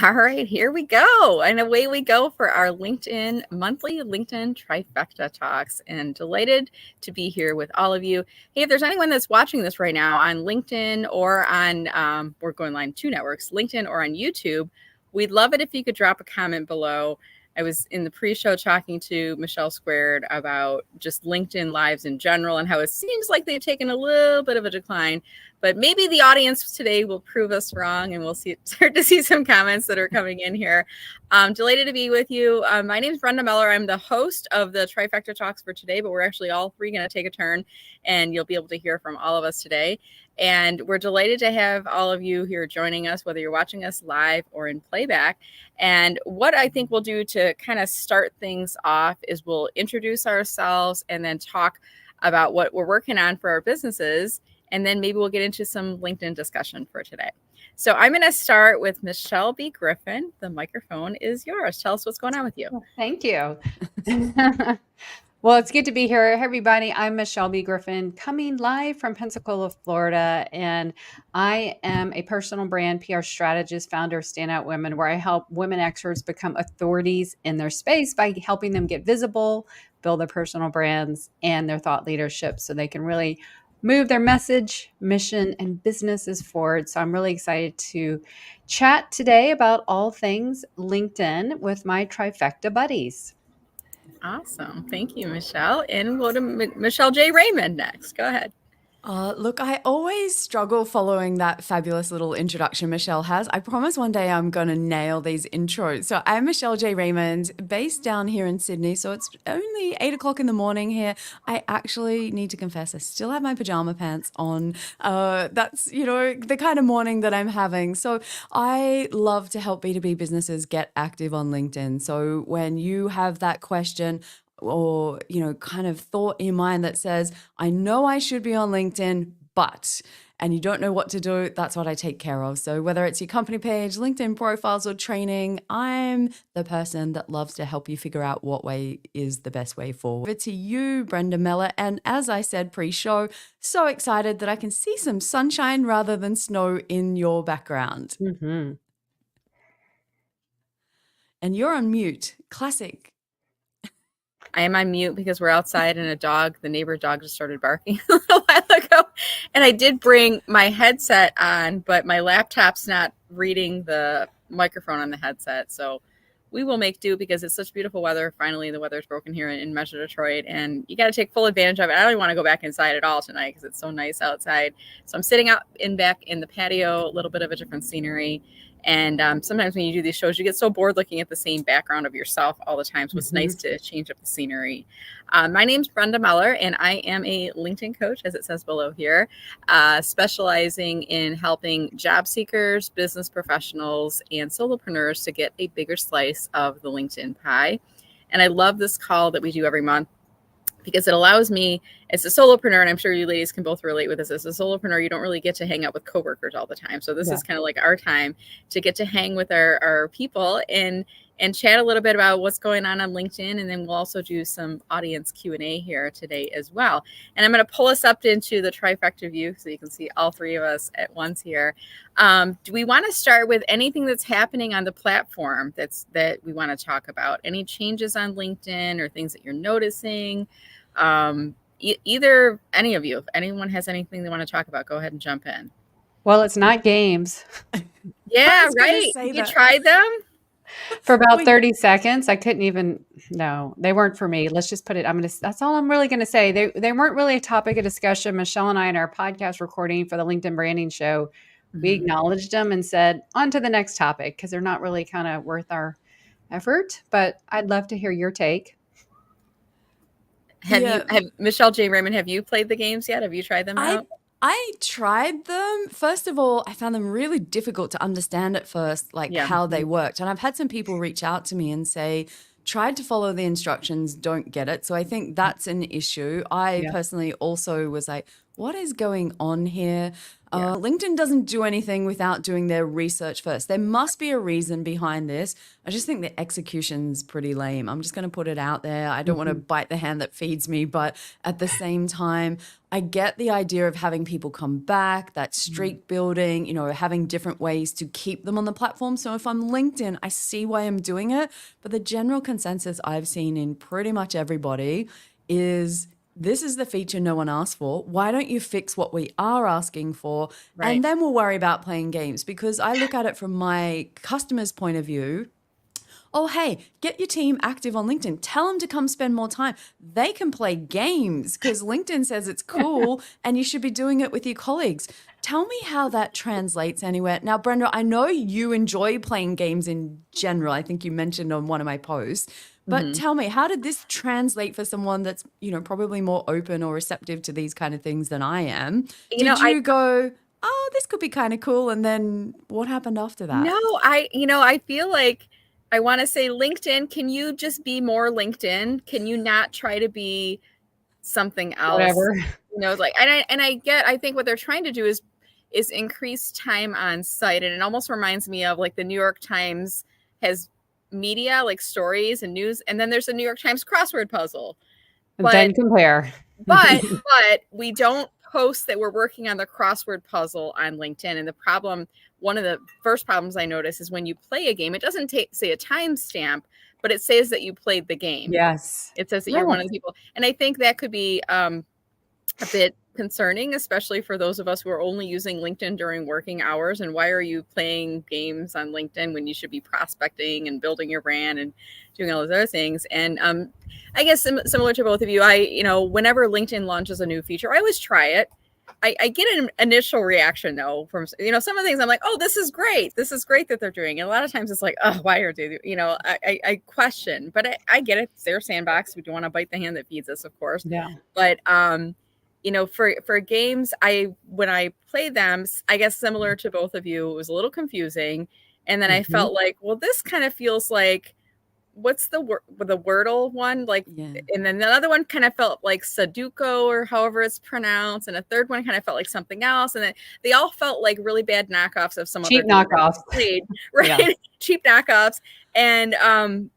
All right, here we go. And away we go for our monthly LinkedIn Trifecta Talks. And delighted to be here with all of you. Hey, if there's anyone that's watching this right now on LinkedIn or on, we're going live 2 networks, LinkedIn or on YouTube, we'd love it if you could drop a comment below. I was in the pre-show talking to Michelle Squared about just LinkedIn lives in general and how it seems like they've taken a little bit of a decline, but maybe the audience today will prove us wrong and we'll start to see some comments that are coming in here. Delighted to be with you. My name is Brenda Meller. I'm the host of the Trifecta Talks for today, but we're actually all 3 going to take a turn and you'll be able to hear from all of us today. And we're delighted to have all of you here joining us, whether you're watching us live or in playback. And what I think we'll do to kind of start things off is we'll introduce ourselves and then talk about what we're working on for our businesses. And then maybe we'll get into some LinkedIn discussion for today. So I'm going to start with Michelle B. Griffin. The microphone is yours. Tell us what's going on with you. Thank you. Well, it's good to be here, everybody. I'm Michelle B. Griffin, coming live from Pensacola, Florida, and I am a personal brand PR strategist, founder of Standout Women, where I help women experts become authorities in their space by helping them get visible, build their personal brands, and their thought leadership so they can really move their message, mission, and businesses forward. So I'm really excited to chat today about all things LinkedIn with my Trifecta buddies. Awesome. Thank you, Michelle. And we'll go to Michelle J. Raymond next. Go ahead. Look, I always struggle following that fabulous little introduction Michelle has. I promise one day I'm going to nail these intros. So I'm Michelle J. Raymond, based down here in Sydney. So it's only 8 o'clock in the morning here. I actually need to confess, I still have my pajama pants on. That's, the kind of morning that I'm having. So I love to help B2B businesses get active on LinkedIn. So when you have that question, or, kind of thought in your mind that says, I know I should be on LinkedIn, but, and you don't know what to do, that's what I take care of. So whether it's your company page, LinkedIn profiles, or training, I'm the person that loves to help you figure out what way is the best way forward. Over to you, Brenda Meller. And as I said pre-show, so excited that I can see some sunshine rather than snow in your background. Mm-hmm. And you're on mute. Classic. I am on mute because we're outside and the neighbor dog just started barking a little while ago. And I did bring my headset on, but my laptop's not reading the microphone on the headset. So we will make do because it's such beautiful weather. Finally, the weather's broken here in Metro Detroit and you got to take full advantage of it. I don't even want to go back inside at all tonight because it's so nice outside. So I'm sitting out back in the patio, a little bit of a different scenery. And sometimes when you do these shows, you get so bored looking at the same background of yourself all the time. So it's nice to change up the scenery. My name's Brenda Meller, and I am a LinkedIn coach, as it says below here, specializing in helping job seekers, business professionals, and solopreneurs to get a bigger slice of the LinkedIn pie. And I love this call that we do every month, because it allows me, as a solopreneur, and I'm sure you ladies can both relate with this, as a solopreneur, you don't really get to hang out with coworkers all the time. So this is kind of like our time to get to hang with our people and chat a little bit about what's going on LinkedIn. And then we'll also do some audience Q&A here today as well. And I'm going to pull us up into the trifecta view so you can see all 3 of us at once here. Do we want to start with anything that's happening on the platform that we want to talk about? Any changes on LinkedIn or things that you're noticing? Either any of you, if anyone has anything they want to talk about, go ahead and jump in. Well, it's not games. Yeah, right. You tried them for about 30 seconds. I couldn't even, no, they weren't for me. Let's just put it, that's all I'm really going to say. They weren't really a topic of discussion. Michelle and I, in our podcast recording for the LinkedIn branding show, we acknowledged them and said, on to the next topic, because they're not really kind of worth our effort, but I'd love to hear your take. Have Michelle J. Raymond, have you played the games yet? Have you tried them out? I tried them. First of all, I found them really difficult to understand at first, how they worked. And I've had some people reach out to me and say, tried to follow the instructions, don't get it. So I think that's an issue. I personally also was like, what is going on here? LinkedIn doesn't do anything without doing their research first. There must be a reason behind this. I just think the execution's pretty lame. I'm just going to put it out there. I don't want to bite the hand that feeds me, but at the same time, I get the idea of having people come back, that streak building, having different ways to keep them on the platform. So if I'm LinkedIn, I see why I'm doing it. But the general consensus I've seen in pretty much everybody is this is the feature no one asked for. Why don't you fix what we are asking for? Right. And then we'll worry about playing games, because I look at it from my customer's point of view. Oh, hey, get your team active on LinkedIn. Tell them to come spend more time. They can play games because LinkedIn says it's cool and you should be doing it with your colleagues. Tell me how that translates anywhere. Now, Brenda, I know you enjoy playing games in general. I think you mentioned on one of my posts. But tell me, how did this translate for someone that's, probably more open or receptive to these kind of things than I am? Did you go, oh, this could be kind of cool? And then what happened after that? No, I feel like I want to say, LinkedIn, can you just be more LinkedIn? Can you not try to be something else? Whatever. I think what they're trying to do is increase time on site. And it almost reminds me of like the New York Times has media, like stories and news, and then there's a New York Times crossword puzzle. And then compare. But we don't post that we're working on the crossword puzzle on LinkedIn. And one of the first problems I notice is when you play a game, it doesn't say a timestamp, but it says that you played the game. Yes. It says that you're one of the people. And I think that could be a bit concerning, especially for those of us who are only using LinkedIn during working hours. And why are you playing games on LinkedIn when you should be prospecting and building your brand and doing all those other things? And I guess similar to both of you, whenever LinkedIn launches a new feature, I always try it. I get an initial reaction though from some of the things. I'm like, oh, this is great that they're doing. And a lot of times it's like, oh, why are they? I question, but I get it. It's their sandbox. We don't want to bite the hand that feeds us, of course. Yeah. But for games, when I play them, I guess similar to both of you, it was a little confusing. And then I felt like, well, this kind of feels like, what's the Wordle one? And then the other one kind of felt like Sudoku or however it's pronounced. And a third one kind of felt like something else. And then they all felt like really bad knockoffs of some cheap other knockoffs. Played, right? Yeah. Cheap knockoffs. And,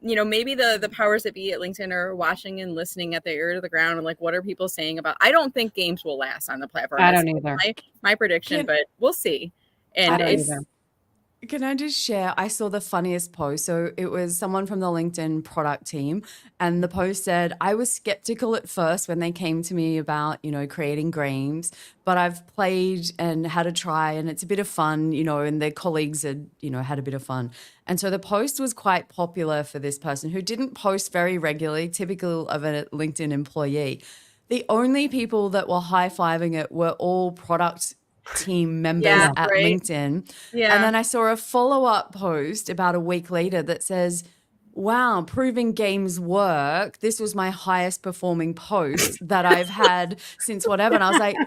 maybe the powers that be at LinkedIn are watching and listening at the ear to the ground. And like, what are people saying about, I don't think games will last on the platform. I don't either. My prediction, but we'll see. And I don't either. Can I just share? I saw the funniest post. So it was someone from the LinkedIn product team. And the post said, I was skeptical at first when they came to me about, creating games, but I've played and had a try and it's a bit of fun, and their colleagues had, had a bit of fun. And so the post was quite popular for this person who didn't post very regularly, typical of a LinkedIn employee. The only people that were high-fiving it were all product team members at LinkedIn. Yeah. And then I saw a follow-up post about a week later that says, wow, proving games work. This was my highest performing post that I've had since whatever. And I was like,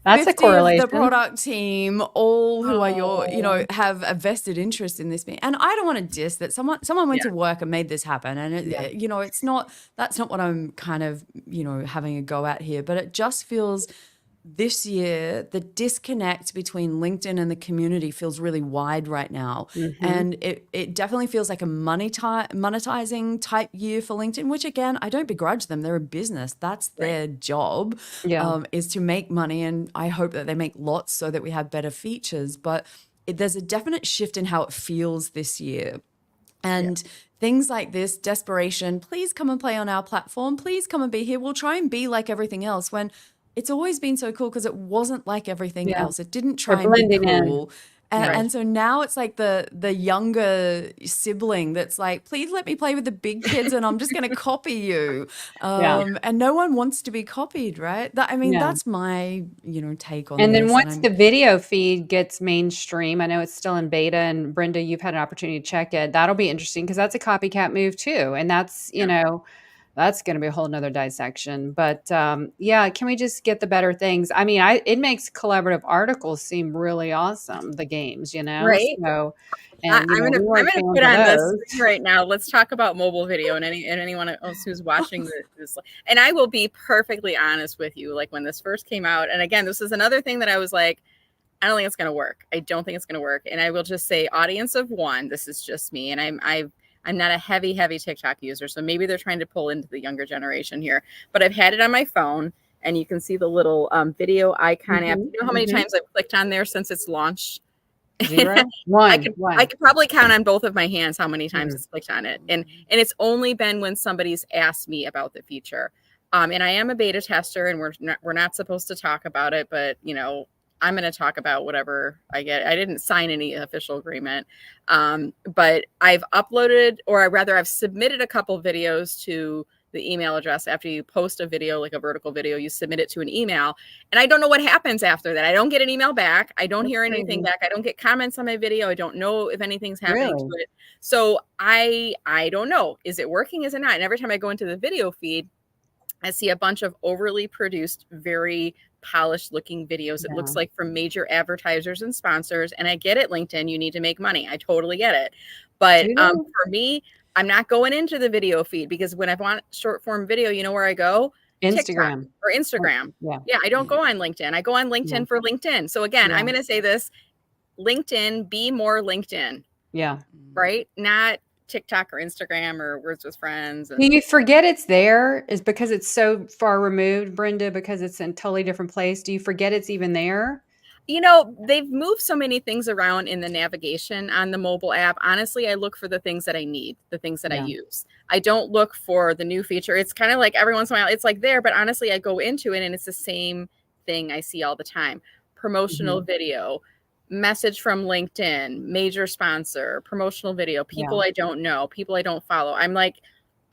that's a correlation. Of the product team, all who are your, have a vested interest in this. And I don't want to diss that someone went to work and made this happen. And that's not what I'm kind of, having a go at here, but it just feels this year, the disconnect between LinkedIn and the community feels really wide right now. And it definitely feels like a monetizing type year for LinkedIn, which again, I don't begrudge them. They're a business. That's their job, is to make money. And I hope that they make lots so that we have better features. But there's a definite shift in how it feels this year. And things like this, desperation, please come and play on our platform. Please come and be here. We'll try and be like everything else, when it's always been so cool because it wasn't like everything else. It didn't try and be cool. And so now it's like the younger sibling that's like, please let me play with the big kids and I'm just going to copy you. And no one wants to be copied, right? That's my, take on this. And then once the video feed gets mainstream, I know it's still in beta, and Brenda, you've had an opportunity to check it. That'll be interesting because that's a copycat move too. And that's, That's going to be a whole nother dissection. But yeah, can we just get the better things? I mean, it makes collaborative articles seem really awesome, the games, Right. So, and I'm gonna we I'm weren't gonna fans put of on this those. thing right now. Let's talk about mobile video and anyone else who's watching this. And I will be perfectly honest with you. Like when this first came out, and again, this is another thing that I was like, I don't think it's gonna work. I don't think it's gonna work. And I will just say, audience of one. This is just me, and I'm not a heavy TikTok user, so maybe they're trying to pull into the younger generation here. But I've had it on my phone, and you can see the little video icon app. Mm-hmm, You know how many times I've clicked on there since it's launched? 0, I 1, could 1. I could probably count on both of my hands how many times Mm. it's clicked on it. And it's only been when somebody's asked me about the feature. And I am a beta tester, and we're not supposed to talk about it, but I'm going to talk about whatever I get. I didn't sign any official agreement. But I've uploaded, or rather I've submitted a couple videos to the email address. After you post a video, like a vertical video, you submit it to an email, and I don't know what happens after that. I don't get an email back. I don't hear anything back. I don't get comments on my video. I don't know if anything's happening to it. So I don't know. Is it working? Is it not? And every time I go into the video feed, I see a bunch of overly produced, very polished looking videos. It looks like from major advertisers and sponsors. And I get it, LinkedIn, you need to make money. I totally get it. But for me, I'm not going into the video feed, because when I want short form video, you know where I go? Instagram. TikTok or Instagram. Yeah. Yeah, I don't go on LinkedIn. I go on LinkedIn for LinkedIn. So again, I'm going to say this, LinkedIn, be more LinkedIn. Yeah. Right? Not TikTok or Instagram or Words with Friends. Do you forget it's there is because it's so far removed, Brenda, because it's in a totally different place? Do you forget it's even there? They've moved so many things around in the navigation on the mobile app. Honestly, I look for the things that I need, the things that I use. I don't look for the new feature. It's kind of like every once in a while, it's like there, but honestly, I go into it and it's the same thing I see all the time. Promotional video, message from LinkedIn, major sponsor, promotional video, people I don't know, people I don't follow. I'm like,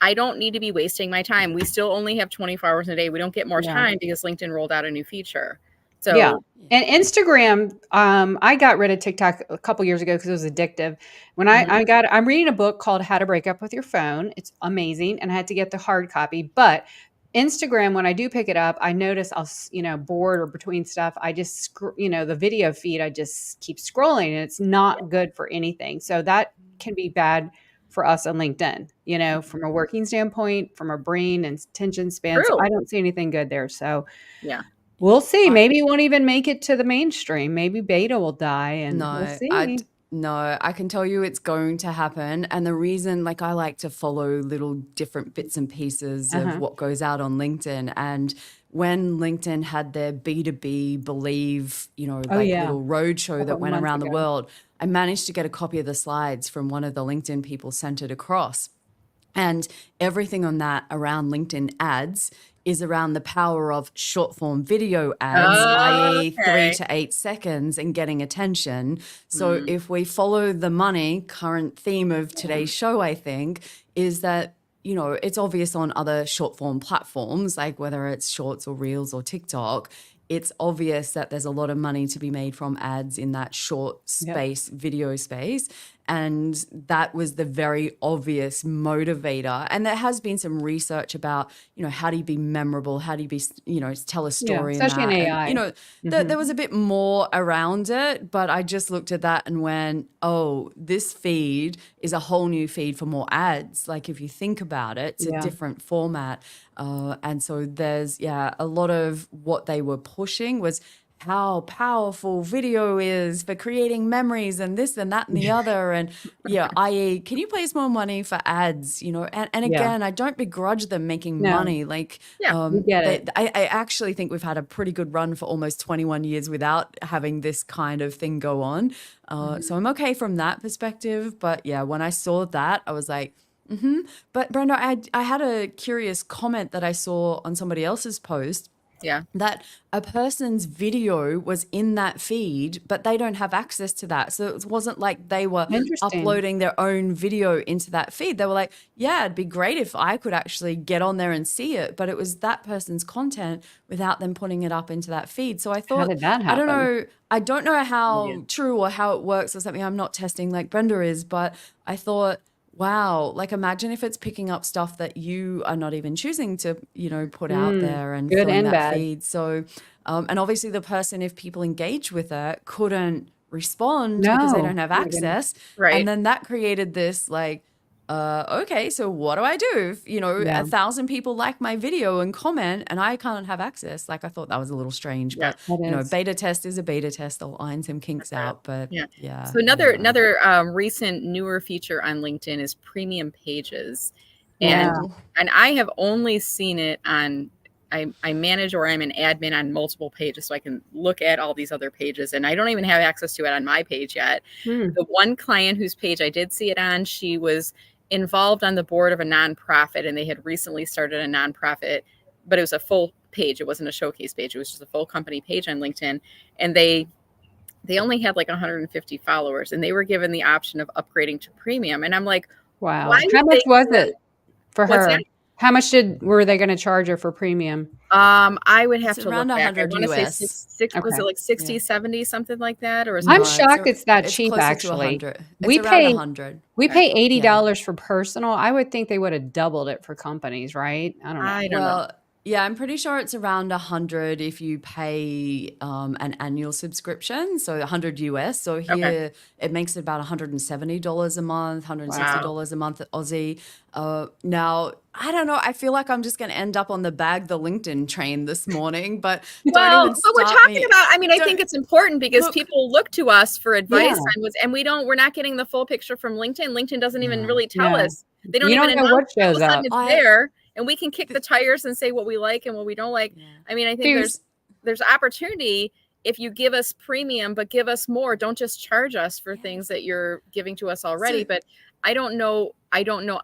I don't need to be wasting my time. We still only have 24 hours in a day. We don't get more time because LinkedIn rolled out a new feature. So and Instagram, I got rid of TikTok a couple years ago because it was addictive. When I'm reading a book called How to Break Up with Your Phone. It's amazing, and I had to get the hard copy. But Instagram, when I do pick it up, I notice I'll, bored or between stuff, I just, the video feed, I just keep scrolling, and it's not good for anything. So that can be bad for us on LinkedIn, from a working standpoint, from a brain and attention span. So I don't see anything good there. So yeah. We'll see. Maybe it won't even make it to the mainstream. Maybe beta will die, and we'll see. No, I can tell you it's going to happen. And the reason, I like to follow little different bits and pieces of what goes out on LinkedIn. And when LinkedIn had their B2B Believe, little roadshow that went around the world, I managed to get a copy of the slides from one of the LinkedIn people sent it across. And everything on that around LinkedIn ads is around the power of short form video ads, i.e. 3 to 8 seconds, and getting attention. So if we follow the money, current theme of today's show, I think, is that, it's obvious on other short form platforms, like whether it's Shorts or Reels or TikTok, it's obvious that there's a lot of money to be made from ads in that short space, video space. And that was the very obvious motivator. And there has been some research about, how do you be memorable? How do you be, tell a story? Especially in AI. And, there was a bit more around it, but I just looked at that and went, oh, this feed is a whole new feed for more ads. Like if you think about it, it's a different format. And so there's, a lot of what they were pushing was how powerful video is for creating memories and this and that and the other. And i.e., can you place more money for ads? And again, I don't begrudge them making money. We get it. I actually think we've had a pretty good run for almost 21 years without having this kind of thing go on. So I'm okay from that perspective. But when I saw that, I was like, But Brenda, I had a curious comment that I saw on somebody else's post. That a person's video was in that feed, but they don't have access to that. So it wasn't like they were uploading their own video into that feed. They were like, it'd be great if I could actually get on there and see it. But it was that person's content without them putting it up into that feed. So I thought, how did that happen? I don't know how true or how it works or something. I'm not testing like Brenda is, but I thought, Wow. Like imagine if it's picking up stuff that you are not even choosing to, put out there and Good filling and that bad. feed. So, and obviously the person, if people engage with it, couldn't respond because they No. don't have Oh my goodness. access. And Right. then that created this like, okay, so what do I do if, Yeah. 1,000 people like my video and comment and I can't have access? Like I thought that was a little strange, Yeah. but That is. beta test is a beta test. They'll iron some kinks Okay. out, but Yeah. yeah, So anyway. another recent newer feature on LinkedIn is premium pages, Yeah. and I have only seen it on. I manage or I'm an admin on multiple pages, so I can look at all these other pages, and I don't even have access to it on my page yet. Hmm. The one client whose page I did see it on, she was involved on the board of a nonprofit, and they had recently started a nonprofit, but it was a full page. It wasn't a showcase page. It was just a full company page on LinkedIn, and they only had like 150 followers, and they were given the option of upgrading to premium. And I'm like, why Wow. How would much they was do that? it for What's her? that? How much were they going to charge her for premium? I would have It's to around look back. I 100 want to say US. was Okay. it like Yeah. 60, 70, something like that? Or is it I'm No, more? shocked it's that it's cheap, closer to actually. 100. It's We around pay 100. we Okay. pay Yeah. $80 for personal. I would think they would have doubled it for companies, right? I don't know. I don't know. Well, yeah, I'm pretty sure it's around 100 if you pay an annual subscription, so 100 US. So Okay. here it makes it about $170 a month, Wow. $160 a month Aussie. Now, I don't know. I feel like I'm just going to end up on the LinkedIn train this morning, but don't Well, even but we're start talking me. about, I mean, I think Don't it's important because look. people look to us for advice Yeah. on what's, and we're not getting the full picture from LinkedIn. LinkedIn doesn't even No. really tell Yeah. us. They don't You even don't know announce what it. All of shows a sudden up. it's I there, and we can kick the tires and say what we like and what we don't like. Yeah. I mean, I think There's there's opportunity if you give us premium, but give us more. Don't just charge us for things that you're giving to us already. So But I don't know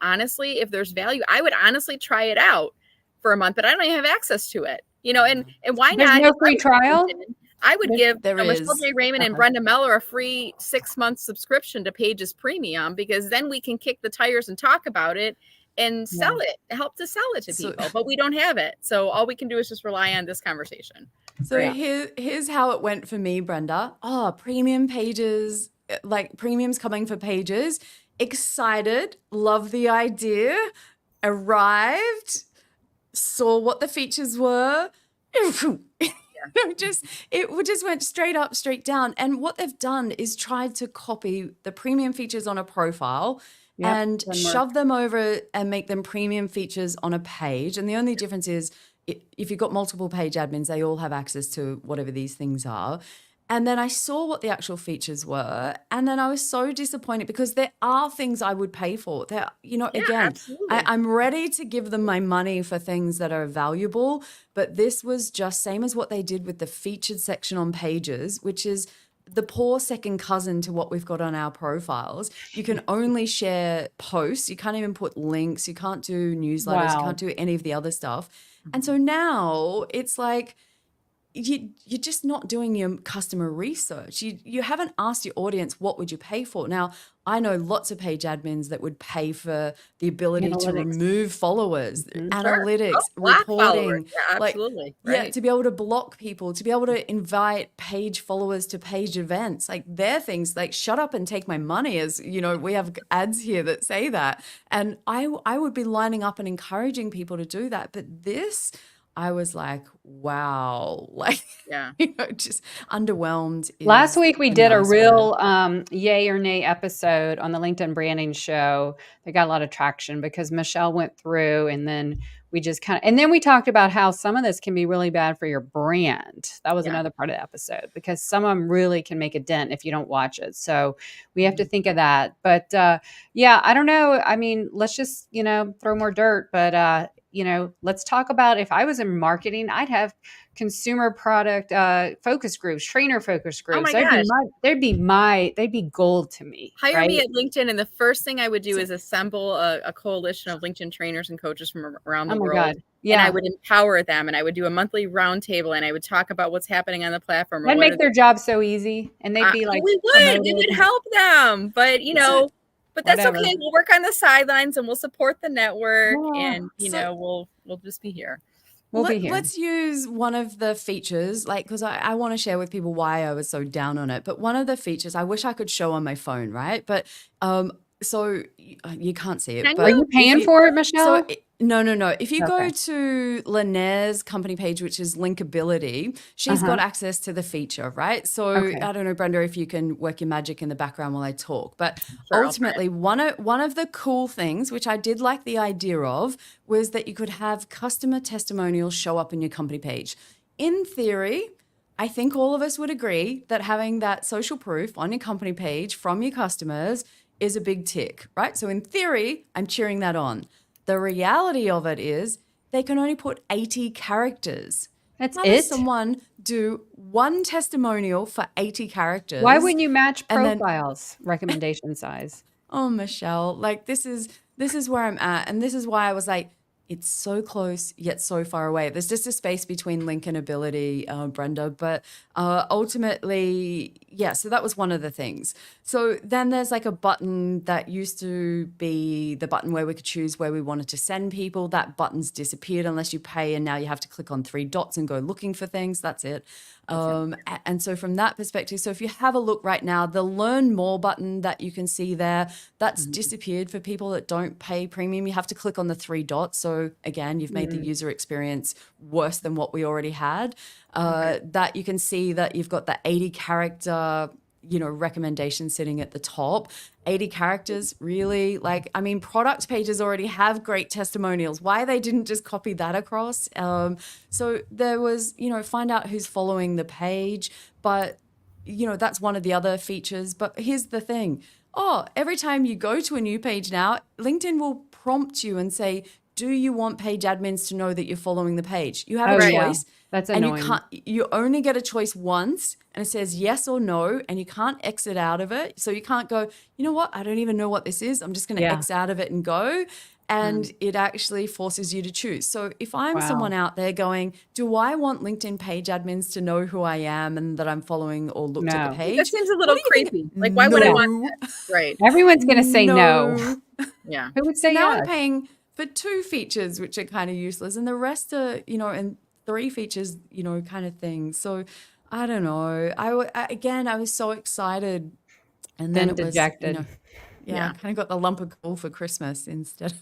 honestly if there's value. I would honestly try it out for a month, but I don't even have access to it. And why there's not? no If I free was on trial? LinkedIn, I would There's, give there Michelle is. J. Raymond and okay. Brenda Miller a free 6-month subscription to Pages Premium, because then we can kick the tires and talk about it and Yeah. sell it, help to sell it to So people. But we don't have it. So all we can do is just rely on this conversation. So Yeah. here's how it went for me, Brenda. Oh, premium pages, like premiums coming for pages. Excited, love the idea. Arrived, saw what the features were. It just went straight up, straight down. And what they've done is tried to copy the premium features on a profile Yep. and Doesn't work. shove them over and make them premium features on a page. And the only difference is if you've got multiple page admins, they all have access to whatever these things are. And then I saw what the actual features were, and then I was so disappointed because there are things I would pay for. There, Yeah, again, absolutely. I'm ready to give them my money for things that are valuable, but this was just same as what they did with the featured section on pages, which is the poor second cousin to what we've got on our profiles. You can only share posts. You can't even put links. You can't do newsletters. You Wow. can't do any of the other stuff. And so now it's like, you're just not doing your customer research. You haven't asked your audience, what would you pay for? Now, I know lots of page admins that would pay for the ability to Analytics. remove followers, Mhm. analytics, Oh, block followers. reporting. Yeah, Like, absolutely. yeah, Right. to be able to block people, to be able to invite page followers to page events. Like, they're things like, shut up and take my money, as we have ads here that say that. And I would be lining up and encouraging people to do that. But this, I was like, wow, like, Yeah. just underwhelmed. Last is week we a did a nice word. real yay or nay episode on the LinkedIn branding show. They got a lot of traction because Michelle went through, and then we just and then we talked about how some of this can be really bad for your brand. That was Yeah. another part of the episode, because some of them really can make a dent if you don't watch it. So we have to think of that. But yeah, I don't know. I mean, let's just, throw more dirt, but let's talk about, if I was in marketing, I'd have consumer product focus groups, trainer focus Oh groups. my gosh. They'd be gold to me. Hire right? me at LinkedIn, and the first thing I would do is assemble a coalition of LinkedIn trainers and coaches from around the Oh my world. God. And I Yeah. would empower them, and I would do a monthly roundtable, and I would talk about what's happening on the platform. Or That'd what make their job so easy, and they'd be like we promoted. would help them, but So- but that's Whatever. okay. We'll work on the sidelines, and we'll support the network, Yeah. and we'll just be here. We'll be here. Let's use one of the features, because I want to share with people why I was so down on it. But one of the features, I wish I could show on my phone, right? But So you can't see it, Can Are but you paying for it, Michelle? no. If you go Okay. to Linnaire's company page, which is Linkability, she's got access to the feature, right? So Okay. I don't know, Brenda, if you can work your magic in the background while I talk. But Sure, I'll try. ultimately, one of the cool things, which I did like the idea of, was that you could have customer testimonials show up in your company page. In theory, I think all of us would agree that having that social proof on your company page from your customers is a big tick, right? So in theory, I'm cheering that on. The reality of it is they can only put 80 characters. That's How does it. someone do one testimonial for 80 Why characters? wouldn't you match And then, profiles recommendation size? oh, Michelle, like this is where I'm at. And this is why I was like, it's so close yet so far away. There's just a space between link and ability, Brenda. But ultimately, yeah, so that was one of the things. So then there's like a button that used to be the button where we could choose where we wanted to send people. That button's disappeared unless you pay, and now you have to click on 3 dots and go looking for things. That's it. And so from that perspective, so if you have a look right now, the learn more button that you can see there, that's disappeared for people that don't pay premium. You have to click on the 3 dots. So again, you've made the user experience worse than what we already had. That you can see that you've got the 80 character, recommendation sitting at the top. 80 characters, really? Like, I mean, product pages already have great testimonials. Why they didn't just copy that across? So there was, find out who's following the page. But, that's one of the other features. But here's the thing. Oh, every time you go to a new page now, LinkedIn will prompt you and say, do you want page admins to know that you're following the page? You have a choice. That's And annoying. you only get a choice once, and it says yes or no, and you can't exit out of it. So you can't go, you know what? I don't even know what this is. I'm just going to X out of it and go. And it actually forces you to choose. So if I'm someone out there going, do I want LinkedIn page admins to know who I am and that I'm following or looked at the page? That seems a little What do you think? creepy. Like, why would I want that? Right. Everyone's going to say no. Yeah. Who would say Now yes? I'm paying for 2 features, which are kind of useless, and the rest are, and 3 features, kind of thing. So I don't know. Again, I was so excited, and then it was, dejected. I kind of got the lump of coal for Christmas instead of,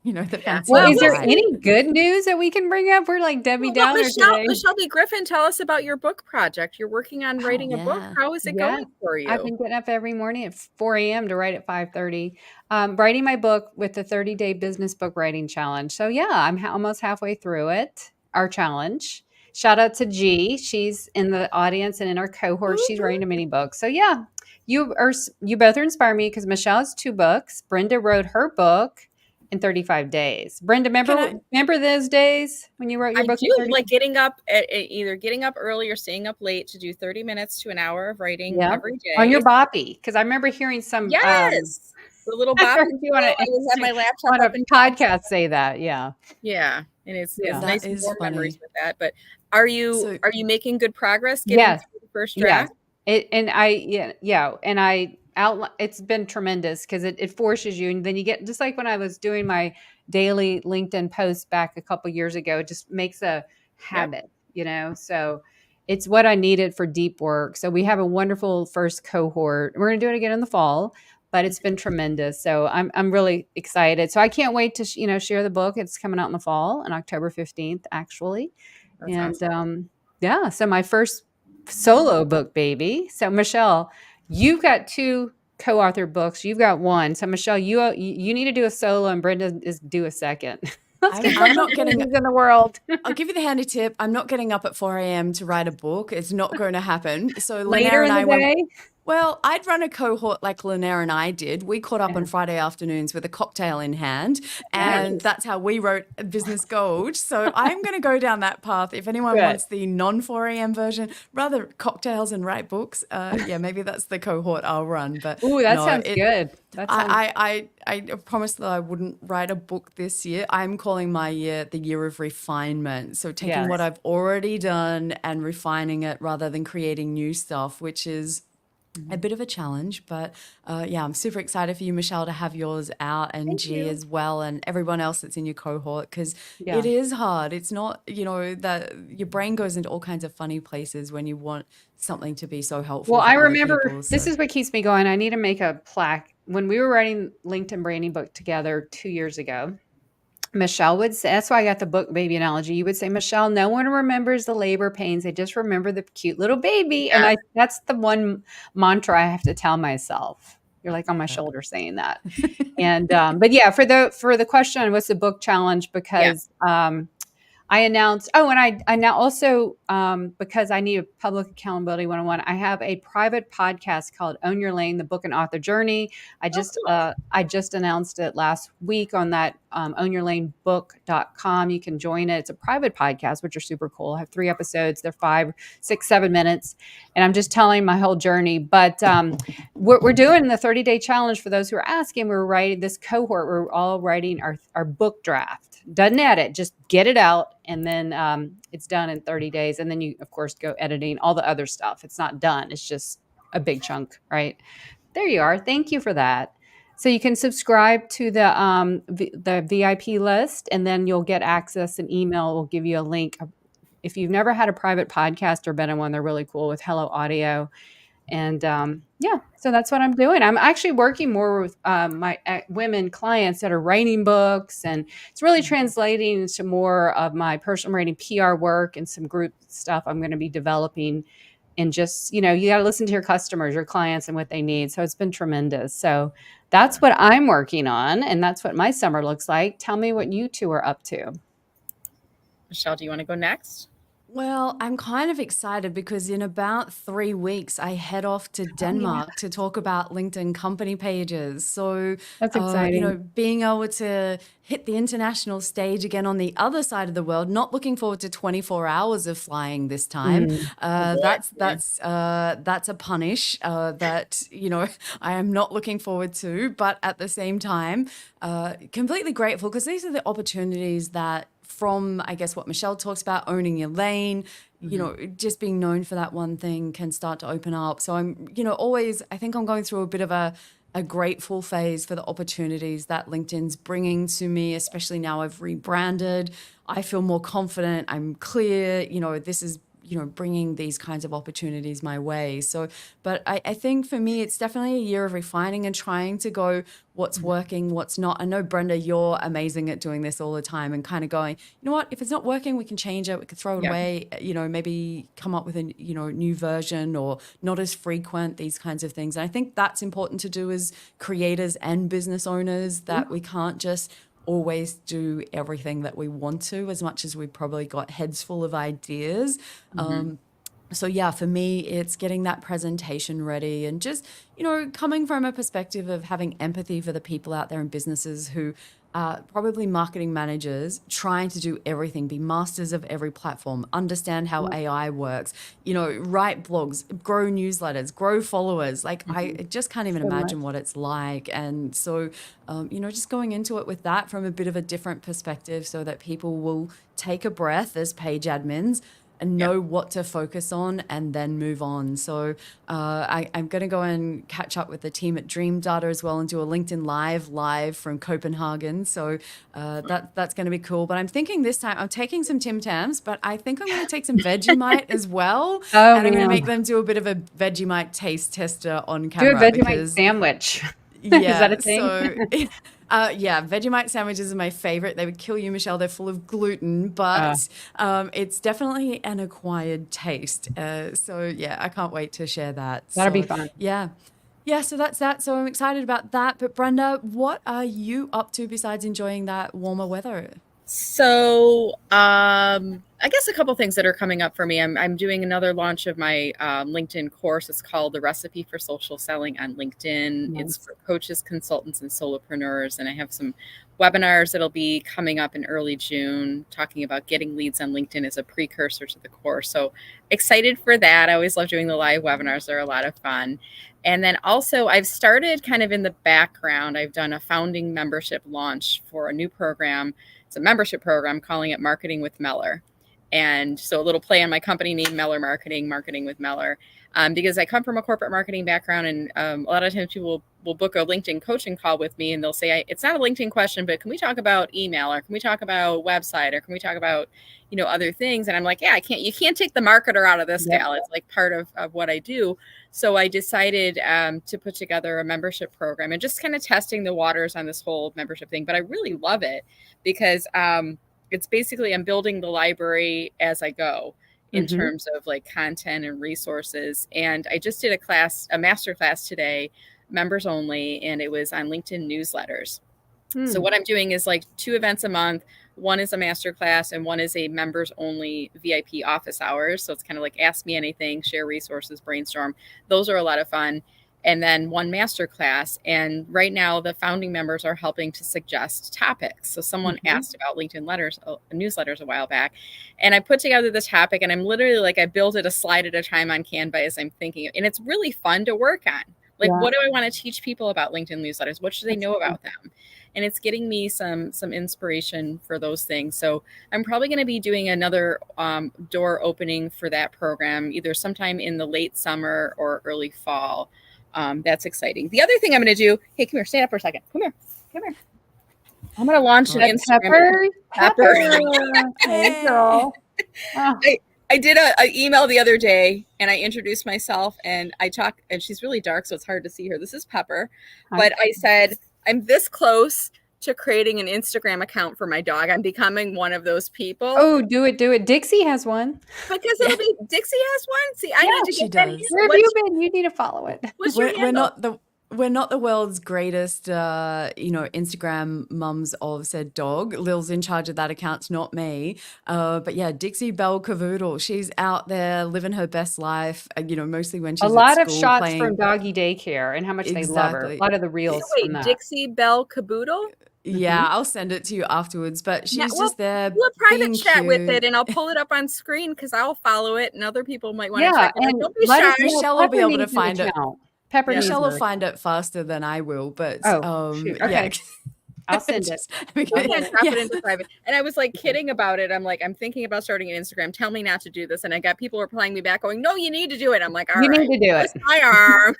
the fancy. Well, Well, is there listen. any good news that we can bring up? We're like Debbie Downer today. Michelle B. Griffin, tell us about your book project. You're working on writing a book. How is it going for you? I've been getting up every morning at 4 a.m. to write at 5:30. Writing my book with the 30-day business book writing challenge. So yeah, I'm almost halfway through it. Our challenge. Shout out to G. She's in the audience and in our cohort. She's writing a mini book. So yeah, you both are inspiring me because Michelle has 2 books. Brenda wrote her book in 35 days. Brenda, remember those days when you wrote your book? I do, like getting up either getting up early or staying up late to do 30 minutes to an hour of writing every day. On your boppy, because I remember hearing some the little boppy. I always have my laptop on up a and podcast say that. Yeah. And it's That nice is warm funny. memories with that. But are you making good progress getting Yes. through the first draft? And I it's been tremendous because it forces you, and then you get, just like when I was doing my daily LinkedIn posts back a couple years ago, it just makes a habit, so it's what I needed for deep work. So we have a wonderful first cohort. We're going to do it again in the fall, but it's been tremendous. So I'm really excited. So I can't wait to share the book. It's coming out in the fall on October 15th, actually. That's awesome. So my first solo book, baby. So Michelle, you've got 2 co-author books. You've got 1. So Michelle, you need to do a solo, and Brenda is do a second. I'm not getting in the world. I'll give you the handy tip. I'm not getting up at 4 a.m. to write a book. It's not going to happen. So Later in the day? Well, I'd run a cohort like Linnea and I did. We caught up on Friday afternoons with a cocktail in hand, and that's how we wrote Business Gold. So I'm going to go down that path. If anyone wants the non-4 a.m. version, rather cocktails and write books, maybe that's the cohort I'll run. But that sounds good. I promised that I wouldn't write a book this year. I'm calling my year the year of refinement. So taking what I've already done and refining it rather than creating new stuff, which is a bit of a challenge, but I'm super excited for you, Michelle, to have yours out, and G as well, and everyone else that's in your cohort, because it is hard. It's not, that your brain goes into all kinds of funny places when you want something to be so helpful. Well, for I other remember people, this is what keeps me going. I need to make a plaque when we were writing LinkedIn branding book together 2 years ago, Michelle would say, that's why I got the book baby analogy. You would say, Michelle, no one remembers the labor pains. They just remember the cute little baby. And that's the one mantra I have to tell myself. You're like on my shoulder saying that. And, but yeah, for the question on what's the book challenge, because, I announced, and I now also, because I need a public accountability 101, I have a private podcast called Own Your Lane, the book and author journey. I just announced it last week on that ownyourlanebook.com. You can join it. It's a private podcast, which are super cool. I have 3 episodes. They're 5, 6, 7 minutes. And I'm just telling my whole journey. But we're doing the 30-day challenge for those who are asking. We're writing this cohort. We're all writing our book draft. Doesn't edit, just get it out. And then it's done in 30 days. And then you, of course, go editing all the other stuff. It's not done. It's just a big chunk, right? There you are. Thank you for that. So you can subscribe to the VIP list, and then you'll get access. An email will give you a link. If you've never had a private podcast or been in one, they're really cool with Hello Audio. And so that's what I'm doing. I'm actually working more with my women clients that are writing books, and it's really translating into more of my personal branding PR work and some group stuff I'm going to be developing. And just, you got to listen to your customers, your clients, and what they need. So it's been tremendous. So that's what I'm working on, and that's what my summer looks like. Tell me what you two are up to. Michelle, do you want to go next? Well, I'm kind of excited because in about 3 weeks, I head off to Denmark to talk about LinkedIn company pages. So, That's exciting. being able to hit the international stage again on the other side of the world, not looking forward to 24 hours of flying this time. That's a punish that, I am not looking forward to. But at the same time, completely grateful because these are the opportunities that, from, I guess, what Michelle talks about, owning your lane, just being known for that one thing can start to open up. So I'm, I think I'm going through a bit of a grateful phase for the opportunities that LinkedIn's bringing to me, especially now I've rebranded. I feel more confident. I'm clear, this is, bringing these kinds of opportunities my way. So, but I think for me, it's definitely a year of refining and trying to go what's working, what's not. I know, Brenda, you're amazing at doing this all the time and kind of going, you know what, if it's not working, we can change it. We can throw it away, maybe come up with a, new version or not as frequent, these kinds of things. And I think that's important to do as creators and business owners, that we can't just always do everything that we want to, as much as we've probably got heads full of ideas. So yeah, for me, it's getting that presentation ready and just, coming from a perspective of having empathy for the people out there in businesses who are probably marketing managers trying to do everything, be masters of every platform, understand how AI works, write blogs, grow newsletters, grow followers. Like I just can't even imagine what it's like. And so, just going into it with that from a bit of a different perspective so that people will take a breath as page admins and know what to focus on and then move on. So I'm going to go and catch up with the team at Dream Data as well and do a LinkedIn live from Copenhagen. So that's going to be cool. But I'm thinking this time I'm taking some Tim Tams, but I think I'm going to take some Vegemite as well. And I'm going to make them do a bit of a Vegemite taste tester on camera. Do a Vegemite sandwich. Yeah, is that a thing? So Vegemite sandwiches are my favorite. They would kill you, Michelle. They're full of gluten, but it's definitely an acquired taste. So yeah, I can't wait to share that. That'll be fun. Yeah. Yeah, so that's that. So I'm excited about that. But Brenda, what are you up to besides enjoying that warmer weather? So I guess a couple things that are coming up for me. I'm doing another launch of my LinkedIn course. It's called The Recipe for Social Selling on LinkedIn. Nice. It's for coaches, consultants, and solopreneurs. And I have some webinars that'll be coming up in early June talking about getting leads on LinkedIn as a precursor to the course. So excited for that. I always love doing the live webinars. They're a lot of fun. And then also I've started kind of in the background. I've done a founding membership launch for a new program. It's a membership program, calling it Marketing with Meller. And so a little play on my company name, Meller Marketing, Marketing with Meller, because I come from a corporate marketing background, and a lot of times people will book a LinkedIn coaching call with me, and they'll say, it's not a LinkedIn question, but can we talk about email, or can we talk about website, or can we talk about, other things? And I'm like, yeah, you can't take the marketer out of this, gal. It's like part of what I do. So I decided to put together a membership program and just kind of testing the waters on this whole membership thing. But I really love it because it's basically I'm building the library as I go in terms of like content and resources. And I just did a master class today, members only, and it was on LinkedIn newsletters. So what I'm doing is like 2 events a month. One is a master class and one is a members only VIP office hours. So it's kind of like ask me anything, share resources, brainstorm. Those are a lot of fun. And then one master class. And right now the founding members are helping to suggest topics. So someone asked about LinkedIn newsletters a while back, and I put together the topic, and I'm literally like, I build it a slide at a time on Canva as I'm thinking. And it's really fun to work on. Like, what do I want to teach people about LinkedIn newsletters? What should they know about them? And it's getting me some inspiration for those things. So I'm probably going to be doing another door opening for that program, either sometime in the late summer or early fall. That's exciting. The other thing I'm going to do, hey, come here, stand up for a second. Come here. I'm going to launch an Instagram. Pepper. Hey, girl. Oh. I did a email the other day, and I introduced myself, and I talked, and she's really dark, so it's hard to see her. This is Pepper. Hi. But I said, I'm this close to creating an Instagram account for my dog. I'm becoming one of those people. Oh, do it. Dixie has one. Because it'll be, Dixie has one? See, I need to get that. Where have you been? You need to follow it. We're not the world's greatest, Instagram mums of said dog. Lil's in charge of that account, not me. But yeah, Dixie Belle Cavoodle, she's out there living her best life. Mostly when she's a lot at of school shots playing. From doggy daycare and how much they love her. A lot of the reels. Wait, from that. Dixie Belle Caboodle? Yeah, I'll send it to you afterwards. But she's just there. We'll private chat cute. with it, and I'll pull it up on screen because I'll follow it, and other people might want to check it. And don't be shy. Michelle will be able to find it. Michelle will find it faster than I will, but shoot. Okay. Yeah. I'll send it. I can't drop it into private. And I was like kidding about it. I'm like, I'm thinking about starting an Instagram. Tell me not to do this. And I got people replying me back going, no, you need to do it. I'm like, all right, you need to do it. My arm.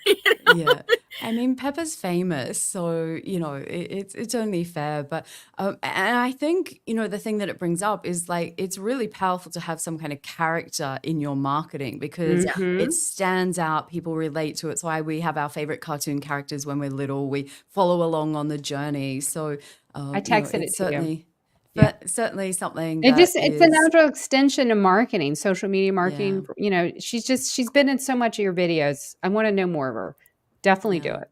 Yeah. I mean, Pepper's famous, so, it's only fair. But, and I think, the thing that it brings up is like, it's really powerful to have some kind of character in your marketing because it stands out. People relate to it. It's why we have our favorite cartoon characters when we're little. We follow along on the journey. So, I texted it to you. But certainly something it's a natural extension of marketing, social media marketing. She's been in so much of your videos. I want to know more of her. Definitely do it.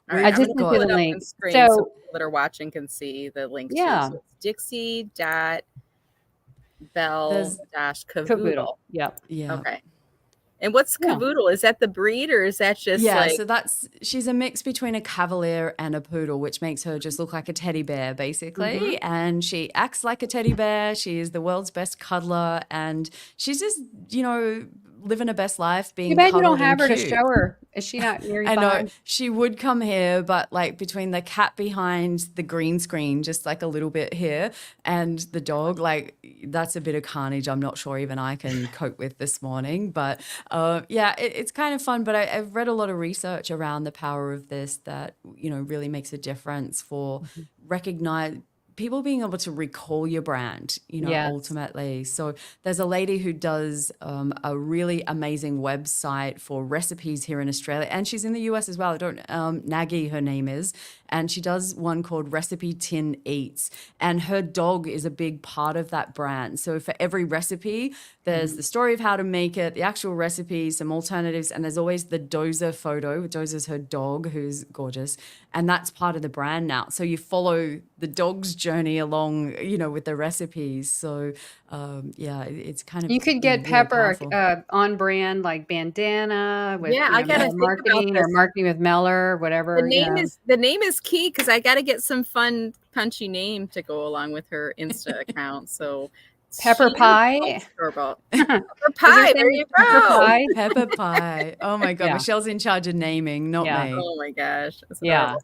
All right, I just put the link so people that are watching can see the link. Yeah. So it's Dixie.Belle-Cavoodle. Yep. Yeah. Okay. And what's Cavoodle? Is that the breed, or is that just so she's a mix between a Cavalier and a Poodle, which makes her just look like a teddy bear, basically. And she acts like a teddy bear. She is the world's best cuddler, and she's just, living her best life, being you bet you don't cuddled have her and to cute. show her. Is she not nearby? I know she would come here, but like between the cat behind the green screen, just like a little bit here, and the dog, like that's a bit of carnage. I'm not sure even I can cope with this morning, but it's kind of fun. But I've read a lot of research around the power of this that really makes a difference for recognize people being able to recall your brand, ultimately. So there's a lady who does a really amazing website for recipes here in Australia, and she's in the US as well. I don't, Nagy, her name is, and she does one called Recipe Tin Eats, and her dog is a big part of that brand. So for every recipe, there's the story of how to make it, the actual recipe, some alternatives, and there's always the Dozer photo. Dozer's her dog, who's gorgeous, and that's part of the brand now. So you follow the dog's journey along, with the recipes. So it's kind of you could get Pepper on brand like bandana with I gotta marketing or marketing with Meller or whatever. The name is key because I got to get some fun punchy name to go along with her Insta account. So Pepper Pie. Pepper Pie. There you go. Pepper Pie. Oh my God. Michelle's in charge of naming, not me. Oh my gosh. Yeah.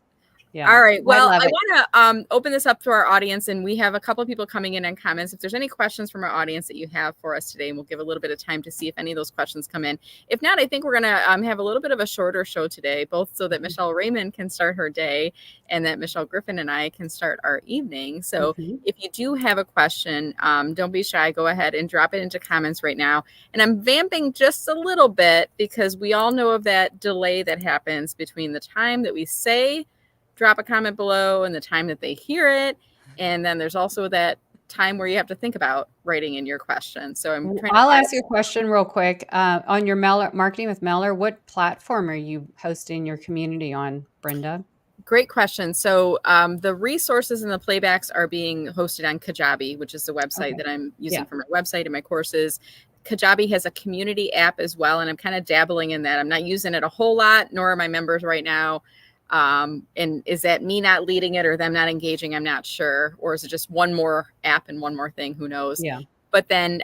Yeah. All right. Well, love I it. want to open this up to our audience, and we have a couple of people coming in comments. If there's any questions from our audience that you have for us today, and we'll give a little bit of time to see if any of those questions come in. If not, I think we're going to have a little bit of a shorter show today, both so that Michelle Raymond can start her day and that Michelle Griffin and I can start our evening. So if you do have a question, don't be shy. Go ahead and drop it into comments right now. And I'm vamping just a little bit because we all know of that delay that happens between the time that we say drop a comment below and the time that they hear it. And then there's also that time where you have to think about writing in your question. So I'll ask you a question real quick. On your Marketing with Mailer, what platform are you hosting your community on, Brenda? Great question. So the resources and the playbacks are being hosted on Kajabi, which is the website that I'm using for my website and my courses. Kajabi has a community app as well, and I'm kind of dabbling in that. I'm not using it a whole lot, nor are my members right now. And is that me not leading it or them not engaging? I'm not sure. Or is it just one more app and one more thing? Who knows? Yeah. But then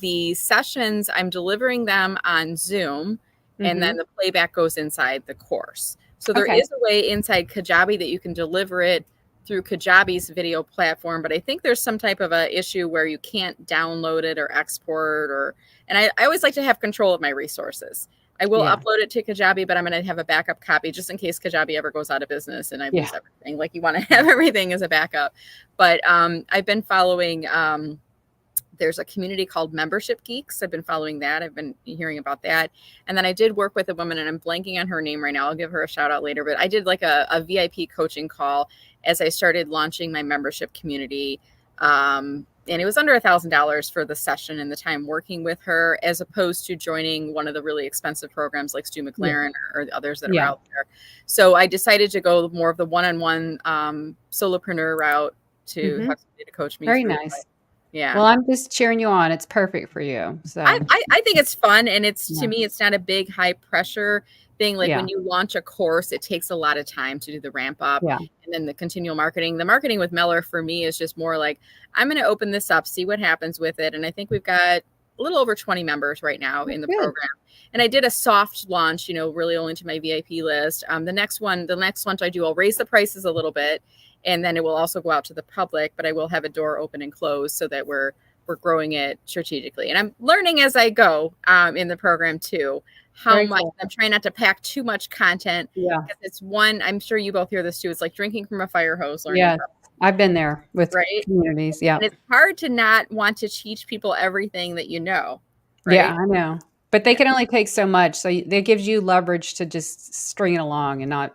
the sessions, I'm delivering them on Zoom, and then the playback goes inside the course. So there is a way inside Kajabi that you can deliver it through Kajabi's video platform. But I think there's some type of a issue where you can't download it or export and I always like to have control of my resources. I will upload it to Kajabi, but I'm going to have a backup copy just in case Kajabi ever goes out of business and I lose everything. Like you want to have everything as a backup. But I've been following, there's a community called Membership Geeks. I've been following that. I've been hearing about that. And then I did work with a woman, and I'm blanking on her name right now. I'll give her a shout out later. But I did like a VIP coaching call as I started launching my membership community. And it was under $1,000 for the session and the time working with her, as opposed to joining one of the really expensive programs like Stu McLaren or others that are out there. So I decided to go more of the one-on-one solopreneur route to have somebody to coach me. Very through nice. Yeah. Well, I'm just cheering you on. It's perfect for you. So I think it's fun, and to me, it's not a big high pressure thing. Like when you launch a course, it takes a lot of time to do the ramp up and then the continual marketing. The marketing with Mailer for me is just more like, I'm going to open this up, see what happens with it. And I think we've got a little over 20 members right now in the program. And I did a soft launch, really only to my VIP list. The next launch I do, I'll raise the prices a little bit, and then it will also go out to the public, but I will have a door open and close so that we're growing it strategically. And I'm learning as I go in the program too, how much I'm trying not to pack too much content. Yeah. It's I'm sure you both hear this too. It's like drinking from a fire hose. Learning I've been there with communities. Yeah. And it's hard to not want to teach people everything that you know. Right? Yeah, I know. But they can only take so much. So that gives you leverage to just string it along and not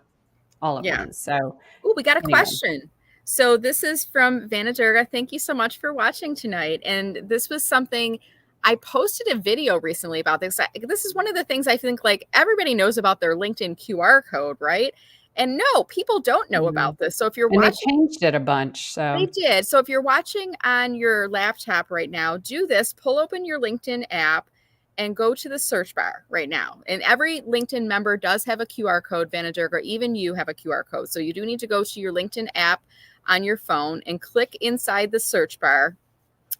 all at once. So we got a question. So this is from Vanna Durga. Thank you so much for watching tonight. And this was something I posted a video recently about this. This is one of the things I think like everybody knows about their LinkedIn QR code, right? And no, people don't know about this. So if you're watching, they changed it a bunch. So they did. So if you're watching on your laptop right now, do this, pull open your LinkedIn app and go to the search bar right now. And every LinkedIn member does have a QR code, Vanna Durga, even you have a QR code. So you do need to go to your LinkedIn app on your phone and click inside the search bar.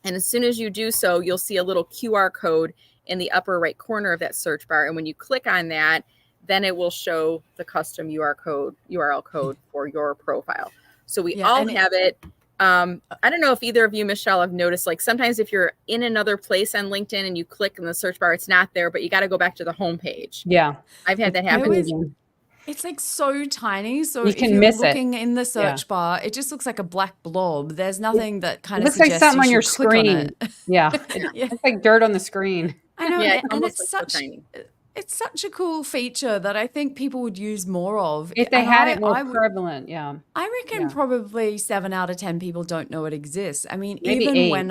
And as soon as you do so, you'll see a little QR code in the upper right corner of that search bar. And when you click on that, then it will show the custom URL code for your profile. So we all have it. I don't know if either of you, Michelle, have noticed, like sometimes if you're in another place on LinkedIn and you click in the search bar, it's not there, but you got to go back to the home page. Yeah. I've had that happen. It's like so tiny. So you can miss looking in the search bar, it just looks like a black blob. There's nothing that kind of looks like something on your screen. Yeah. It's like dirt on the screen. I know. Yeah, and it's such tiny. It's such a cool feature that I think people would use more of. If they had it more prevalent, I reckon probably 7 out of 10 people don't know it exists. I mean, maybe even 8, when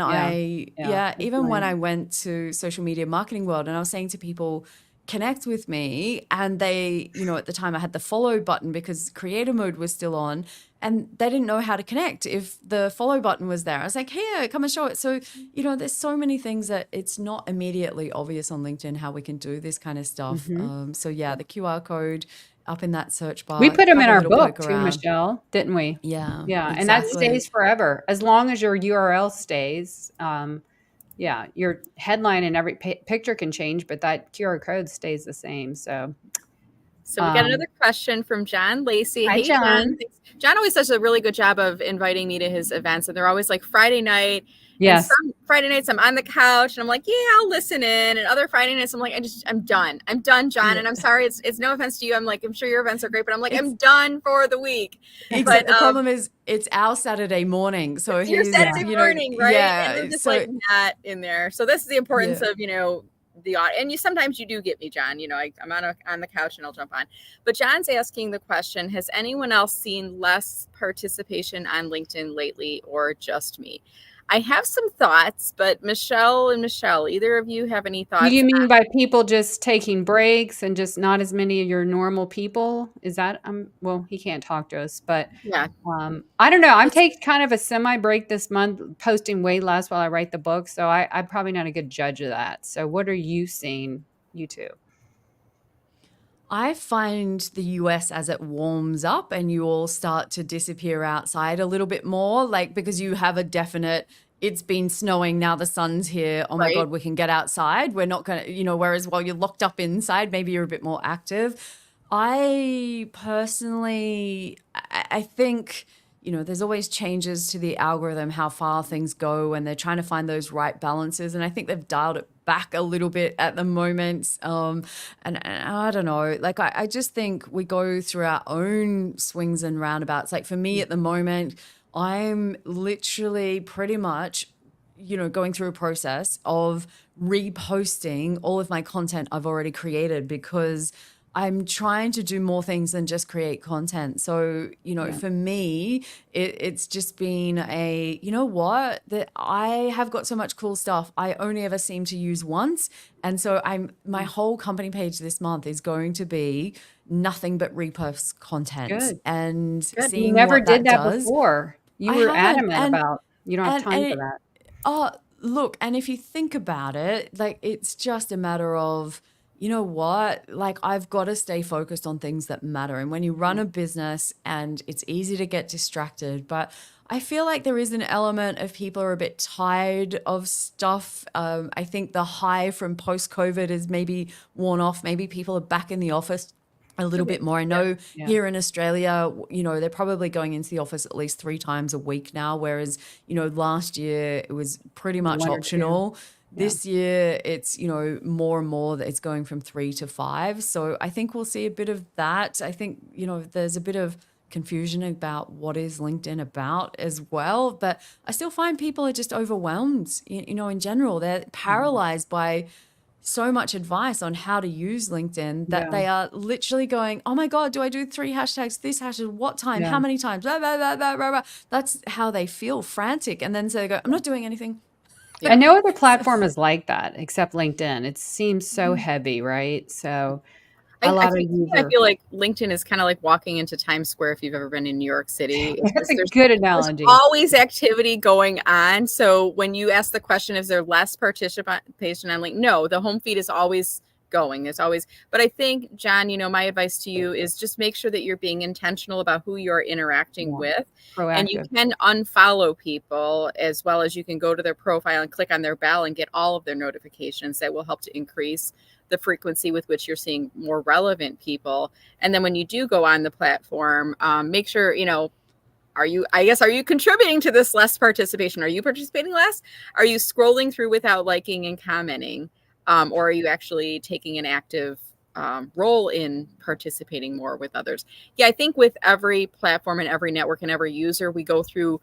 when I went to social media marketing world and I was saying to people, connect with me, and they, at the time I had the follow button because creator mode was still on, and they didn't know how to connect if the follow button was there. I was like, here, come and show it. So, there's so many things that it's not immediately obvious on LinkedIn how we can do this kind of stuff. The QR code up in that search bar. We put them in our book too, Michelle, didn't we? Yeah. Yeah. Exactly. And that stays forever. As long as your URL stays, your headline and every picture can change, but that QR code stays the same. So So we got another question from John Lacey. Hi, Hey, John. John always does a really good job of inviting me to his events, and they're always like Friday night. Yes. And some Friday nights I'm on the couch and I'm like, yeah, I'll listen in. And other Friday nights I'm like, I'm done. I'm done, John. And I'm sorry, it's no offense to you. I'm like, I'm sure your events are great, but I'm like, I'm done for the week. Except the problem is it's our Saturday morning. So it's your Saturday morning, right? Yeah. And I'm just like not in there. So this is the importance of, the and sometimes you do get me, John. I'm on the couch and I'll jump on. But John's asking the question: has anyone else seen less participation on LinkedIn lately, or just me? I have some thoughts, but Michelle, either of you have any thoughts? Do you mean by people just taking breaks and just not as many of your normal people? Is that well, he can't talk to us, but yeah. I don't know. I'm taking kind of a semi break this month, posting way less while I write the book. So I'm probably not a good judge of that. So what are you seeing, you two? I find the US as it warms up and you all start to disappear outside a little bit more, like because you have a definite, it's been snowing, now the sun's here. Oh my God, we can get outside. We're not going to, whereas while you're locked up inside, maybe you're a bit more active. I personally, I think, there's always changes to the algorithm, how far things go, and they're trying to find those right balances. And I think they've dialed it back a little bit at the moment. And I don't know, like I just think we go through our own swings and roundabouts. Like for me at the moment, I'm literally pretty much, going through a process of reposting all of my content I've already created because I'm trying to do more things than just create content. So, for me, it's just been that I have got so much cool stuff I only ever seem to use once. And so my whole company page this month is going to be nothing but repost content. Good. And Good. seeing You never what did that does. before. You were adamant about you don't have time for that. Oh, look, and if you think about it, like it's just a matter of, you know what? Like I've got to stay focused on things that matter. And when you run a business and it's easy to get distracted, but I feel like there is an element of people are a bit tired of stuff. I think the high from post-COVID is maybe worn off. Maybe people are back in the office a little bit more. I know here in Australia, they're probably going into the office at least 3 times a week now, whereas, last year it was pretty much optional. This year, it's, more and more that it's going from 3 to 5. So I think we'll see a bit of that. I think, there's a bit of confusion about what is LinkedIn about as well. But I still find people are just overwhelmed, in general. They're paralyzed by so much advice on how to use LinkedIn that they are literally going, oh my God, do I do 3 hashtags, this hashtag, what time, how many times, blah, blah, blah, blah, blah, blah. That's how they feel, frantic. And then so they go, I'm not doing anything. Yeah. No other platform is like that except LinkedIn. It seems so heavy, right? So I feel like LinkedIn is kind of like walking into Times Square if you've ever been in New York City. That's a good analogy. There's always activity going on. So when you ask the question, is there less participation on LinkedIn? No, the home feed is always going. There's always, but I think, John, my advice to you is just make sure that you're being intentional about who you're interacting with. Proactive. And you can unfollow people as well as you can go to their profile and click on their bell and get all of their notifications. That will help to increase the frequency with which you're seeing more relevant people. And then when you do go on the platform, make sure, are you contributing to this less participation? Are you participating less? Are you scrolling through without liking and commenting? Or are you actually taking an active role in participating more with others? Yeah, I think with every platform and every network and every user, we go through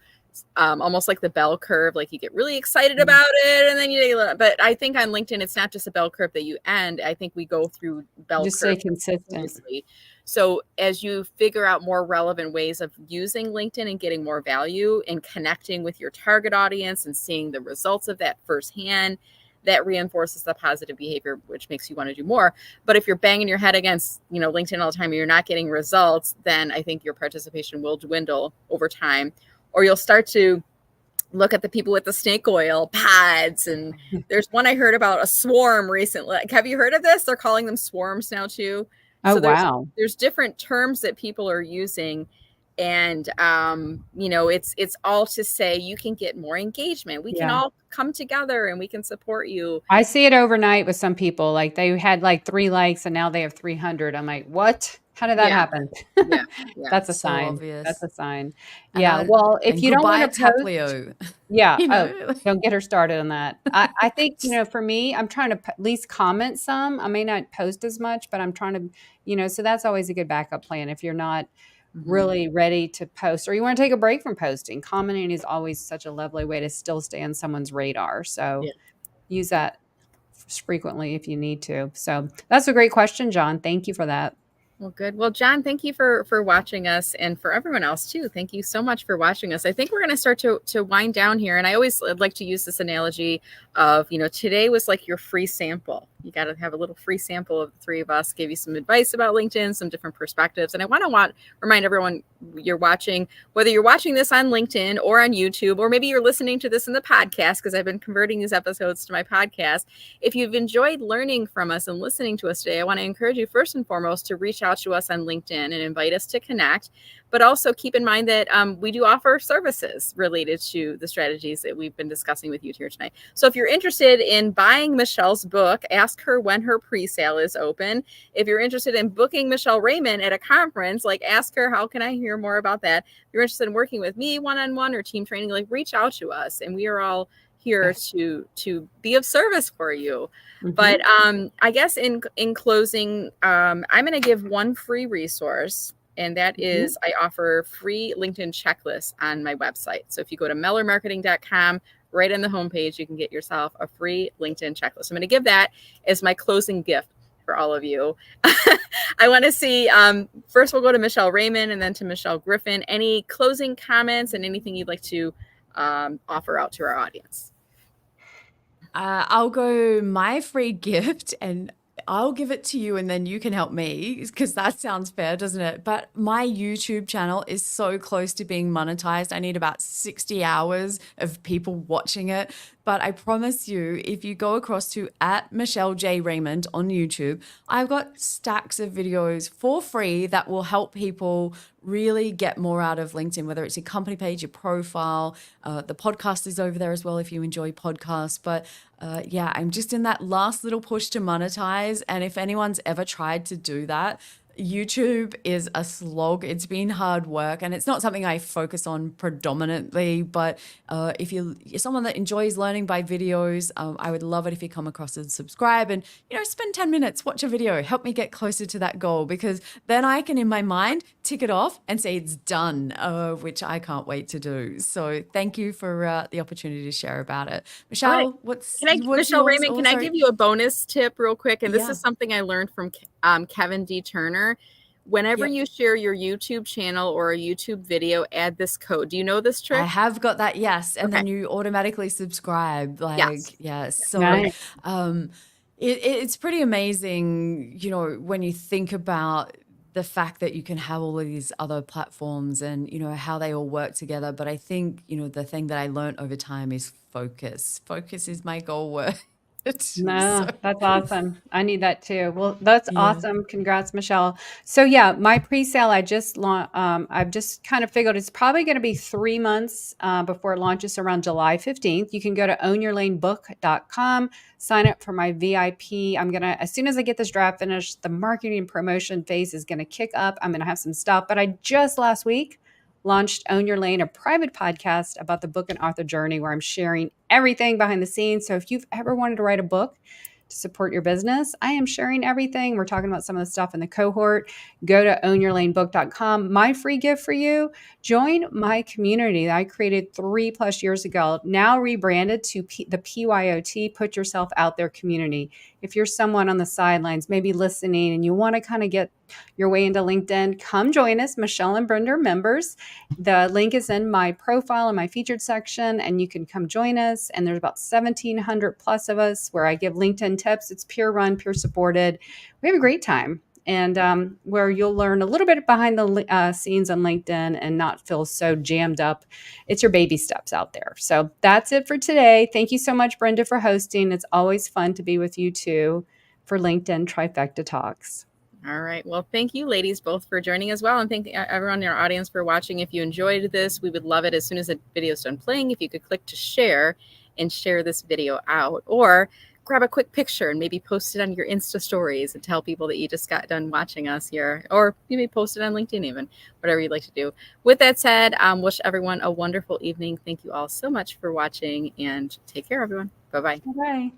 almost like the bell curve. Like you get really excited about it, and then but I think on LinkedIn, it's not just a bell curve that you end. I think we go through bell curves. Just stay consistent. So as you figure out more relevant ways of using LinkedIn and getting more value and connecting with your target audience and seeing the results of that firsthand, that reinforces the positive behavior, which makes you want to do more. But if you're banging your head against, LinkedIn all the time and you're not getting results, then I think your participation will dwindle over time, or you'll start to look at the people with the snake oil pods. And there's one I heard about, a swarm recently. Like, have you heard of this? They're calling them swarms now too. Oh, so wow. There's different terms that people are using. And it's all to say you can get more engagement. We can Yeah. all come together and we can support you. I see it overnight with some people. Like they had like 3 likes and now they have 300. I'm like, what? How did that Yeah, happen? yeah, yeah. That's a So sign. That's obvious. a sign. And Yeah. Well, if you don't want goodbye to post, Taplio. yeah. You Oh, know? don't get her started on that. I think, for me, I'm trying to at least comment some. I may not post as much, but I'm trying to, so that's always a good backup plan. If you're not Mhm. really ready to post or you want to take a break from posting, commenting is always such a lovely way to still stay on someone's radar. So Yeah. use that frequently if you need to. So that's a great question, John. Thank you for that. Well, good. Well, John, thank you for watching us, and for everyone else too. Thank you so much for watching us. I think we're going to start to wind down here, and I always like to use this analogy of, today was like your free sample. You got to have a little free sample of the three of us, give you some advice about LinkedIn, some different perspectives, and I want to remind everyone you're watching, whether you're watching this on LinkedIn or on YouTube, or maybe you're listening to this in the podcast, because I've been converting these episodes to my podcast. If you've enjoyed learning from us and listening to us today, I want to encourage you first and foremost to reach out to us on LinkedIn and invite us to connect. But also keep in mind that we do offer services related to the strategies that we've been discussing with you here tonight. So if you're interested in buying Michelle's book, ask her when her pre-sale is open. If you're interested in booking Michelle Raymond at a conference, ask her, how can I hear more about that? If you're interested in working with me one-on-one or team training, reach out to us, and we are all here to be of service for you. Mm-hmm. But I guess in closing, I'm going to give one free resource, and that is I offer free LinkedIn checklists on my website. So if you go to mellermarketing.com, right on the homepage, you can get yourself a free LinkedIn checklist. I'm going to give that as my closing gift for all of you. I want to see, first we'll go to Michelle Raymond and then to Michelle Griffin. Any closing comments and anything you'd like to offer out to our audience? I'll go my free gift, and I'll give it to you and then you can help me, because that sounds fair, doesn't it? But my YouTube channel is so close to being monetized. I need about 60 hours of people watching it. But I promise you, if you go across to @MichelleJ Raymond on YouTube, I've got stacks of videos for free that will help people really get more out of LinkedIn, whether it's your company page, your profile. The podcast is over there as well if you enjoy podcasts. But yeah, I'm just in that last little push to monetize. And if anyone's ever tried to do that, YouTube is a slog. It's been hard work, and it's not something I focus on predominantly. But if you're someone that enjoys learning by videos, I would love it if you come across and subscribe, and spend 10 minutes, watch a video, help me get closer to that goal, because then I can, in my mind, tick it off and say it's done, which I can't wait to do. So thank you for the opportunity to share about it. Michelle, what's Michelle yours? Raymond, can I give you a bonus tip real quick? And this is something I learned from Kevin D. Turner. Whenever you share your YouTube channel or a YouTube video, add this code. Do you know this trick? I have got that, yes. And then you automatically subscribe. Yes. So Nice. it's pretty amazing, when you think about the fact that you can have all of these other platforms and, how they all work together. But I think, the thing that I learned over time is focus. Focus is my goal word. No, that's awesome. I need that too. Well, that's awesome. Congrats, Michelle. So yeah, my pre-sale, I've just kind of figured it's probably going to be 3 months before it launches around July 15th. You can go to ownyourlanebook.com, sign up for my VIP. As soon as I get this draft finished, the marketing and promotion phase is going to kick up. I'm going to have some stuff, but I just last week launched Own Your Lane, a private podcast about the book and author journey where I'm sharing everything behind the scenes. So if you've ever wanted to write a book to support your business, I am sharing everything. We're talking about some of the stuff in the cohort. Go to ownyourlanebook.com. My free gift for you, join my community that I created 3+ years ago, now rebranded to the PYOT, Put Yourself Out There community. If you're someone on the sidelines, maybe listening, and you want to kind of get your way into LinkedIn, come join us. Michelle and Brenda are members. The link is in my profile and my featured section, and you can come join us. And there's about 1,700 plus of us where I give LinkedIn tips. It's peer run, peer supported. We have a great time. And where you'll learn a little bit behind the scenes on LinkedIn and not feel so jammed up. It's your baby steps out there. So that's it for today. Thank you so much, Brenda, for hosting. It's always fun to be with you too for LinkedIn Trifecta Talks. All right. Well, thank you, ladies, both for joining as well. And thank everyone in our audience for watching. If you enjoyed this, we would love it as soon as the video is done playing. If you could click to share and share this video out, or grab a quick picture and maybe post it on your Insta stories and tell people that you just got done watching us here, or you may post it on LinkedIn, even whatever you'd like to do. With that said, wish everyone a wonderful evening. Thank you all so much for watching, and take care, everyone. Bye-bye. Bye.